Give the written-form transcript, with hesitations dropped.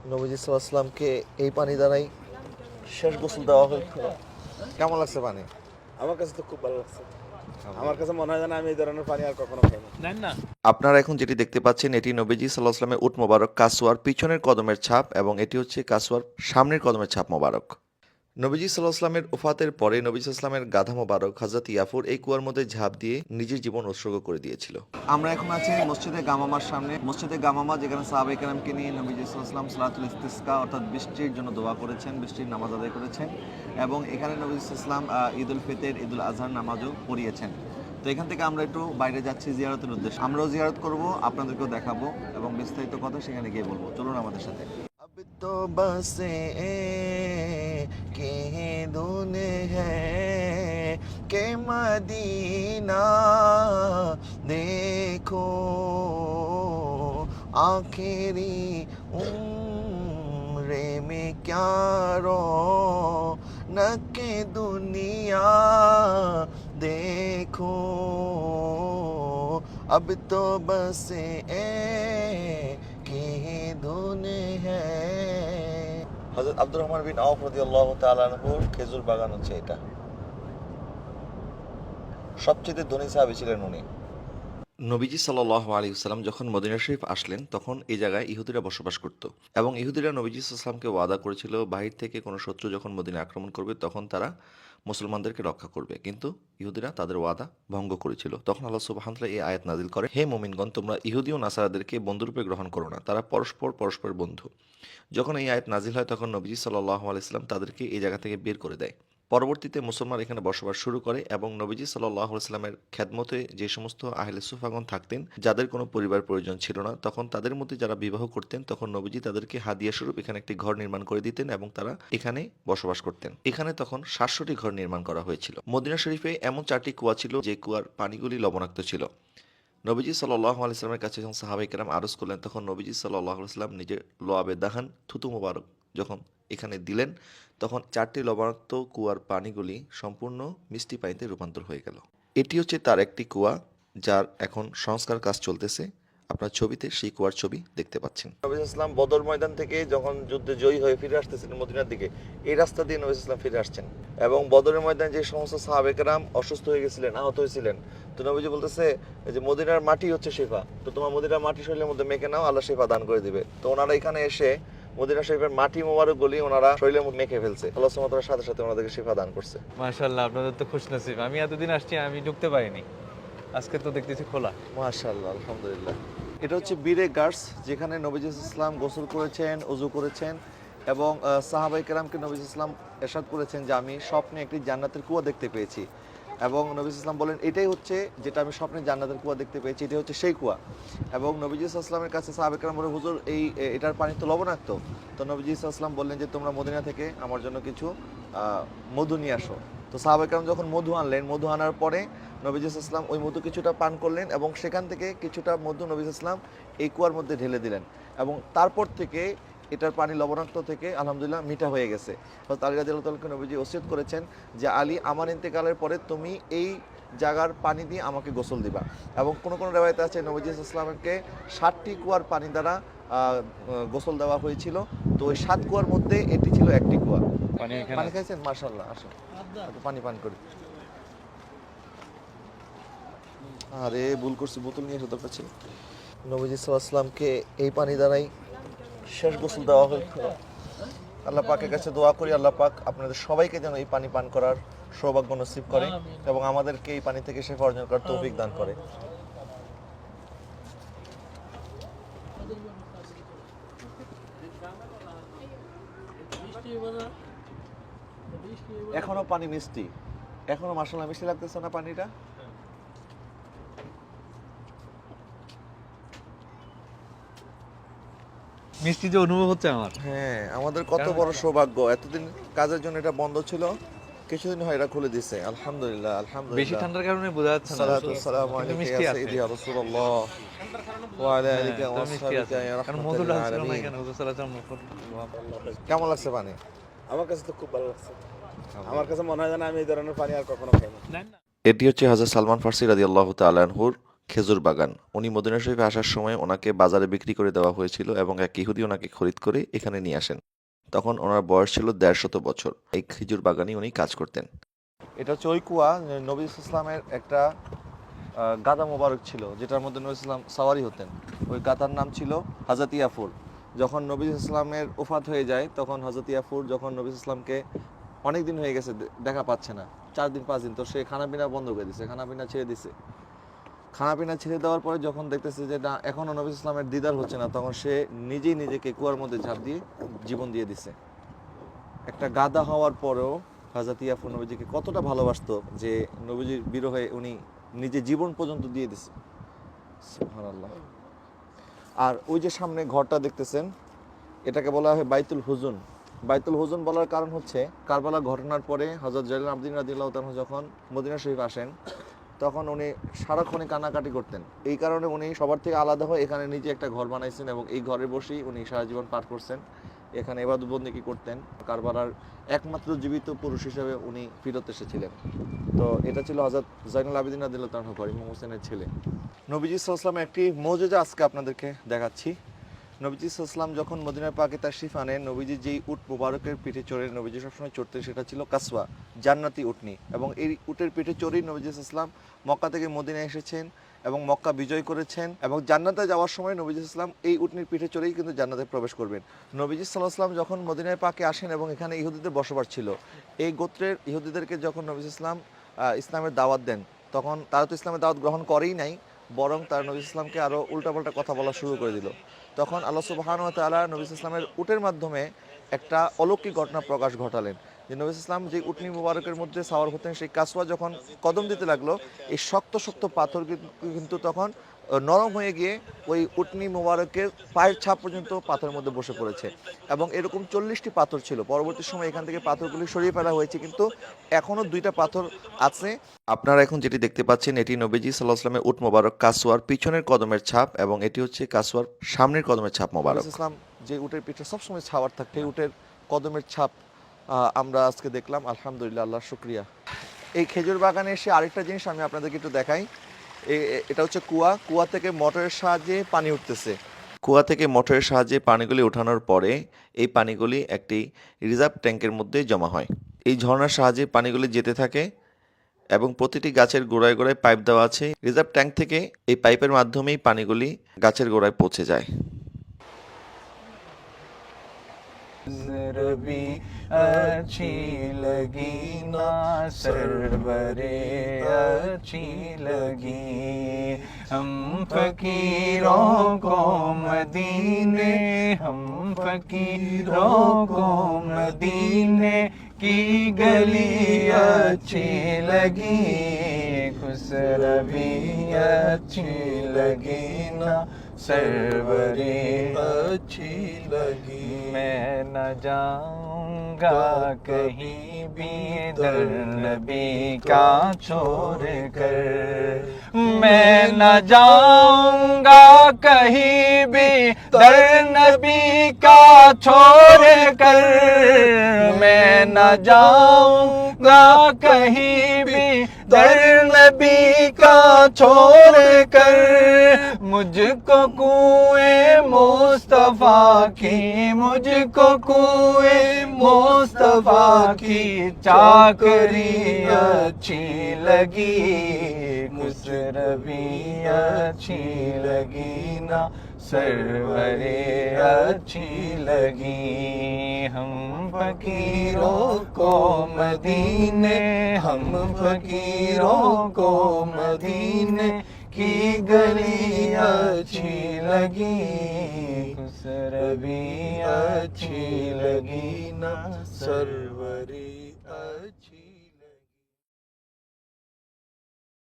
নবীজি সাল্লাল্লাহু আলাইহি সাল্লামকে এই পানি দ্বারাই শেষ গোসল দেওয়া হয়েছিল। কেমন লাগছে পানি? আমার কাছে তো খুব ভালো লাগছে। আমার কাছে মনে হয় যেন আমি এই ধরনের পানি আর কখনো খাইনি। আপনারা এখন যেটি দেখতে পাচ্ছেন এটি নবীজি সাল্লাল্লাহু আলাইহি সাল্লামের উট মোবারক কাসওয়ার পিছনের কদমের ছাপ এবং এটি হচ্ছে কাসওয়ার সামনের কদমের ছাপ মোবারক। নবীজি সাল্লাল্লাহু আলাইহি সাল্লামের ওফাতের পরে নবী সাল্লাল্লাহু আলাইহি সাল্লামের গাধা মোবারক হযরত ইয়াফুর এই কুয়ার মধ্যে ঝাঁপ দিয়ে নিজের জীবন উৎসর্গ করে দিয়েছিল। আমরা এখন আছি মসজিদে গামামার সামনে। মসজিদে গামামা যেখানে সাহাবায়ে কেরামকে নিয়ে নবীজি সাল্লাল্লাহু আলাইহি সাল্লাম সালাতুল ইস্তিসকা অর্থাৎ বৃষ্টির জন্য দোয়া করেছেন, বৃষ্টির নামাজ আদায় করেছেন এবং এখানে নবীজি সাল্লাল্লাহু আলাইহি সাল্লাম ঈদুল ফিতর, ঈদুল আজহার নামাজও পড়িয়েছেন। তো এখান থেকে আমরা একটু বাইরে যাচ্ছি জিয়ারতের উদ্দেশ্যে। আমরাও জিয়ারত করব, আপনাদেরকেও দেখাবো এবং বিস্তারিত কথা সেখানে গিয়ে বলবো। চলুন আমাদের সাথে। अब तो बस के धुन है के मदीना देखो आखिरी उम्र में क्या रौनक दुनिया देखो अब तो बस की धुन है। হযরত আব্দুর রহমান বিন আওফ রাদিয়াল্লাহু তাআলা আনহুর খেজুর বাগান হচ্ছে এটা। সবচেয়ে ধনী সাহাবী ছিলেন উনি। নবীজি সাল্লাল্লাহু আলাইহি ওয়াসাল্লাম যখন মদিনা শরীফ আসলেন তখন এই জায়গায় ইহুদিরা বসবাস করত এবং ইহুদিরা নবীজি সাল্লাল্লাহু আলাইহি ওয়াসাল্লামকে ওয়াদা করেছিল বাহির থেকে কোনো শত্রু যখন মদিনা আক্রমণ করবে তখন তারা মুসলমানদেরকে রক্ষা করবে, কিন্তু ইহুদিরা তাদের ওয়াদা ভঙ্গ করেছিল। তখন আল্লাহ সুবহানাহু ওয়া তাআলা এই আয়াত নাজিল করে, হে মুমিনগণ, তোমরা ইহুদি ও নাসারাদেরকে বন্ধুরূপে গ্রহণ করো না, তারা পরস্পরের বন্ধু। যখন এই আয়াত নাজিল হয় তখন নবীজি সাল্লাল্লাহু আলাইহি ওয়াসাল্লাম তাদেরকে এই জায়গা থেকে বের করে দেয়। পরবর্তীতে মুসলমান এখানে বসবাস শুরু করে এবং নবীজি সাল্লাল্লাহু আলাইহি ওয়াসাল্লামের খেদমতে যে সমস্ত আহলে সুফাগণ থাকতেন যাদের কোনো পরিবার প্রয়োজন ছিল না, তখন তাদের মধ্যে যারা বিবাহ করতেন তখন নবীজি তাদেরকে হাদিয়া স্বরূপ এখানে একটি ঘর নির্মাণ করে দিতেন এবং তারা এখানে বসবাস করতেন। এখানে তখন 700টি ঘর নির্মাণ করা হয়েছিল। মদিনা শরীফে এমন 4টি কুয়া ছিল যে কুয়ার পানিগুলি লবণাক্ত ছিল। নবীজি সাল্লাল্লাহু আলাইহি ওয়াসাল্লামের কাছে যখন সাহাবায়ে কেরাম আরজ করলেন তখন নবীজি সাল্লাল্লাহু আলাইহি ওয়াসাল্লাম নিজের লোয়াবে দাহান থুতু মোবারক যখন এখানে দিলেন তখন 4টি লবণাক্ত কুয়ার পানিগুলি সম্পূর্ণ মিষ্টি পানিতে রূপান্তর হয়ে গেল। এটি হচ্ছে তার একটি কুয়া যার এখন সংস্কার কাজ চলতেছে। আপনার ছবিতে সেই কুয়ার ছবি দেখতে পাচ্ছেন। নবী ইসলাম বদর ময়দান থেকে যখন যুদ্ধে জয়ী হয়ে ফিরে আসতেছিলেন মদিনার দিকে, এই রাস্তা দিয়ে নবী ইসলাম ফিরে আসছেন এবং বদরের ময়দানে যে সমস্ত সাহাবে কেরাম অসুস্থ হয়ে গেছিলেন, আহত হয়েছিলেন, তো নবীজি বলতেছে যে মদিনার মাটি হচ্ছে শিফা, তো তোমার মদিনার মাটি শরীরের মধ্যে মেখে নাও, আল্লাহ শিফা দান করে দিবে। তো ওনারা এখানে এসে মদিনা শরীফের মাটি মোবারক গুলি ওনারা শরীরের মধ্যে মেখে ফেলছে, আল্লাহ সুবহানাহু ওয়া তাআলার সাথে সাথে ওনাদেরকে শিফা দান করছে। মাশাআল্লাহ, আপনাদের তো খুশনসিব। আমি এতদিন আসছি, আমি ঢুকতে পারিনি, আজকে তো দেখতেছি খোলা। মাশাআল্লাহ, আলহামদুলিল্লাহ। এটা হচ্ছে বীরে গার্স, যেখানে নবীজি ইসলাম গোসল করেছেন, ওযু করেছেন এবং সাহাবায়ে কেরামকে নবীজি ইসলাম ইরশাদ করেছেন যে আমি স্বপ্নে একটি জান্নাতের কুয়া দেখতে পেয়েছি এবং নবী ইসলাম বলেন এটাই হচ্ছে যেটা আমি স্বপ্নে জান্নাতের কুয়া দেখতে পেয়েছি, এটাই হচ্ছে সেই কুয়া। এবং নবীজি ইসলামের কাছে সাহাবায়ে কেরাম বলে, হুজুর এটার পানি তো লবণাক্ত। তো নবীজি ইসলাম বললেন যে তোমরা মদিনা থেকে আমার জন্য কিছু মধু নিয়ে আসো। তো সাহাবায়ে কেরাম যখন মধু আনলেন, মধু আনার পরে নবীজি ইসলাম ওই মধু কিছুটা পান করলেন এবং সেখান থেকে কিছুটা মধু নবীজি ইসলাম এই কুয়ার মধ্যে ঢেলে দিলেন এবং তারপর থেকে এটার পানি লবণাক্ত থেকে আলহামদুলিল্লাহ মিঠা হয়ে গেছে। হযরত আলী রাদিয়াল্লাহু তাআলাকে নবীজি ওসিয়ত করেছেন যে আলী, আমার ইন্তেকালের পরে তুমি এই জায়গার পানি দিয়ে আমাকে গোসল দিবা। এবং কোনো কোনো রিওয়ায়েতে আছে নবীজি ইসলামকে 7টি কুয়ার পানি দ্বারা গোসল দেওয়া হয়েছিল। তো ওই 7 কুয়ার মধ্যে এটি ছিল একটি কুয়া। পানি পানি খাইছেন? মাশাআল্লাহ, আসুন একটু পানি পান করি। আরে ভুল করছি, বোতল নিয়ে এসে দরকার ছিল। নবীজি সাল্লাল্লাহু আলাইহি সাল্লামকে এই পানি দ্বারাই শেষ গোসল দেওয়া হয়েছিল। আল্লাহ পাকের কাছে দোয়া করি আল্লাহ পাক আপনাদের সবাইকে যেন এই পানি পান করার সৌভাগ্য নসিব করে এবং আমাদেরকে এই পানি থেকে শেফা অর্জন করার তৌফিক দান করে। এখনো পানি মিষ্টি, এখনো মাশাআল্লাহ মিষ্টি লাগতেছে না পানিটা? মিষ্টি যে অনুভব হচ্ছে আমার। হ্যাঁ, আমাদের কত বড় সৌভাগ্য, এতদিন কাজের জন্য এটা বন্ধ ছিল, কিছুদিন হয় এটা খুলে দিছে। আলহামদুলিল্লাহ, বেশি আলহামদুলিল্লাহ। ঠান্ডার কারণে বোঝা যাচ্ছে না, সালাতু ওয়াসসালামু কিন্তু আলাইকা মিষ্টি ইয়া আছে। সাইয়্যিদি ইয়া রাসূলুল্লাহ ওয়া আলা আলিকা ওয়া তো মিষ্টি আছে, আসহাবিকা ইয়া কারণ মধু রাহমাতাল ঢালছিল না আলামিন। কেন, হুজুর সাল্লাল্লাহু আলাইহি ওয়াসাল্লাম। কেমন লাগছে পানি? আমার কাছে তো খুব ভালো লাগছে। আমার কাছে মনে হয় যেন আমি এই ধরনের পানি আর কখনো খাইনি। এটি হচ্ছে হযরত সালমান ফার্সি রাদিয়াল্লাহু তাআলা আনহুর খেজুর বাগান। উনি মদিনা শরীফে আসার সময় ওনাকে বাজারে বিক্রি করে দেওয়া হয়েছিল এবং এক ইহুদি ওনাকে খরিদ করে এখানে নিয়ে আসেন। তখন ওনার বয়স ছিল ১৫০ বছর। এই খেজুর বাগানই উনি কাজ করতেন। এটা হচ্ছে ওই কুয়া, নবী ইসলামের একটা গাদা মোবারক ছিল যেটার মধ্যে নবী ইসলাম সাওয়ারি হতেন। ওই গাদার নাম ছিল হাজরত ইয়াফুর। যখন নবী ইসলামের ওফাত হয়ে যায় তখন হজরত ইয়াফুর যখন নবী ইসলামকে অনেক দিন হয়ে গেছে দেখা পাচ্ছে না, 4 দিন 5 দিন, তো সে খানাপিনা বন্ধ করে দিছে, খানাপিনা ছেড়ে দিছে। খানাপিনা ছেড়ে দেওয়ার পরে যখন দেখতেছে যে না এখনও নবী ইসলামের দিদার হচ্ছে না, তখন সে নিজেই নিজেকে কুয়ার মধ্যে ঝাঁপ দিয়ে জীবন দিয়ে দিছে। একটা গাদা হওয়ার পরেও হযরত ইয়াফুর নবীজিকে কতটা ভালোবাসতো যে নবীজির বিরহে উনি নিজে জীবন পর্যন্ত দিয়ে দিছে। সুবহানাল্লাহ। আর ওই যে সামনে ঘরটা দেখতেছেন, এটাকে বলা হয় বাইতুল হুজুন। বাইতুল হুজুন বলার কারণ হচ্ছে কারবালা ঘটনার পরে হযরত জালাল আবদিন রাদিয়াল্লাহু তাআলা যখন মদিনা শরীফ আসেন তখন উনি সারাক্ষণই কান্নাকাটি করতেন। এই কারণে উনি সবার থেকে আলাদা হয়ে এখানে নিজে একটা ঘর বানাইছেন এবং এই ঘরে বসেই উনি সারা জীবন পার করছেন। এখানে ইবাদতবন্দেগী করতেন। কারবালার একমাত্র জীবিত পুরুষ হিসেবে উনি ফিরত এসেছিলেন। তো এটা ছিল হযরত জাইনুল আবেদিন রাদিয়াল্লাহু তাআলা ঘর, ইমাম হোসেনের ছেলে। নবীজি সাল্লাল্লাহু আলাইহি ওয়াসাল্লামের একটি মুজিজা আজকে আপনাদেরকে দেখাচ্ছি। নবীজি সাল্লাল্লাহু আলাইহি ওয়াসাল্লাম যখন মদিনা পাকে তাশরিফ আনেন, নবীজি যেই উট মুবারকের পিঠে চড়ে নবীজি সবসময় চড়তেন সেটা ছিল কাসওয়া, জান্নাতি উটনি। এবং এই উটের পিঠে চড়েই নবীজি সাল্লাল্লাহু আলাইহি ওয়াসাল্লাম মক্কা থেকে মদিনায় এসেছেন এবং মক্কা বিজয় করেছেন এবং জান্নাতে যাওয়ার সময় নবীজি সাল্লাল্লাহু আলাইহি ওয়াসাল্লাম এই উটনির পিঠে চড়েই কিন্তু জান্নাতে প্রবেশ করবেন। নবীজি সাল্লাল্লাহু আলাইহি ওয়াসাল্লাম যখন মদিনায় পাকে আসেন এবং এখানে ইহুদিদের বসবাস ছিল, এই গোত্রের ইহুদিদেরকে যখন নবীজি সাল্লাল্লাহু আলাইহি ওয়াসাল্লাম ইসলামের দাওয়াত দেন, তখন তারা তো ইসলামের দাওয়াত গ্রহণ করেই নাই, বরং তারা নবী ইসলামকে আরও উল্টাপাল্টা কথা বলা শুরু করে দিল। তখন আল্লাহ সুবহানাহু ওয়া তাআলা নবী ইসলামের উটের মাধ্যমে একটা অলৌকিক ঘটনা প্রকাশ ঘটালেন যে নবী ইসলাম যে উটনি মুবারকের মধ্যে সাওয়ার হতেন, সেই কাসওয়া যখন কদম দিতে লাগলো, এই শক্ত শক্ত পাথর কিন্তু তখন নরম হয়ে গিয়ে ওই উটনি মুবারকের পায়ের ছাপ পর্যন্ত পাথরের মধ্যে বসে পড়েছে। এবং এরকম 40টি পাথর ছিল। পরবর্তী সময় এখান থেকে পাথরগুলি সরিয়ে ফেলা হয়েছে, কিন্তু এখনও 2টা পাথর আছে। আপনারা এখন যেটি দেখতে পাচ্ছেন এটি নবীজি সাল্লাল্লাহু আলাইহি ওয়াসাল্লামের উট মোবারক কাসওয়ার পিছনের কদমের ছাপ এবং এটি হচ্ছে কাসওয়ার সামনের কদমের ছাপ মোবারক। ইসলাম যে উটের পিঠে সবসময় ছাওয়ার থাকতে এই উটের কদমের ছাপ আমরা আজকে দেখলাম। আলহামদুলিল্লাহ, আল্লাহর শুকরিয়া। এই খেজুর বাগানে এসে আরেকটা জিনিস আমি আপনাদেরকে একটু দেখাই। এটা হচ্ছে কুয়া। কুয়া থেকে মোটরের সাহায্যে পানি উঠতেছে। কুয়া থেকে মোটরের সাহায্যে পানিগুলি ওঠানোর পরে এই পানিগুলি একটি রিজার্ভ ট্যাঙ্কের মধ্যে জমা হয়। এই ঝর্ণার সাহায্যে পানিগুলি যেতে থাকে এবং প্রতিটি গাছের গোড়ায় গোড়ায় পাইপ দেওয়া আছে। রিজার্ভ ট্যাঙ্ক থেকে এই পাইপের মাধ্যমেই পানিগুলি গাছের গোড়ায় পৌঁছে যায়। रबी अच्छी लगी ना सरवरे अच्छी लगी, हम फकीरों को मदीने, हम फकीरों को मदीने की गली अच्छी लगी, खुश रबी अच्छी लगी ना सरवरे अच्छी लगी। मैं न जाऊंगा कहीं भी दर नबी का छोड़ कर, मैं न जाऊंगा कहीं भी दर नबी का छोड़ कर, मैं न जाऊंगा कहीं भी दर नबी का छोड़ कर, मुझको कुएं मुस्तफा की, मुझको कुएं मुस्तफा की चाकरी अच्छी लगी, खुश रबी अच्छी लगी ना सरवरे अच्छी लगी, हम फकीरों को मदीने, हम फकीरों को मदीने की गली अच्छी लगी, खुश रबी अच्छी लगी ना सरवरी अच्छी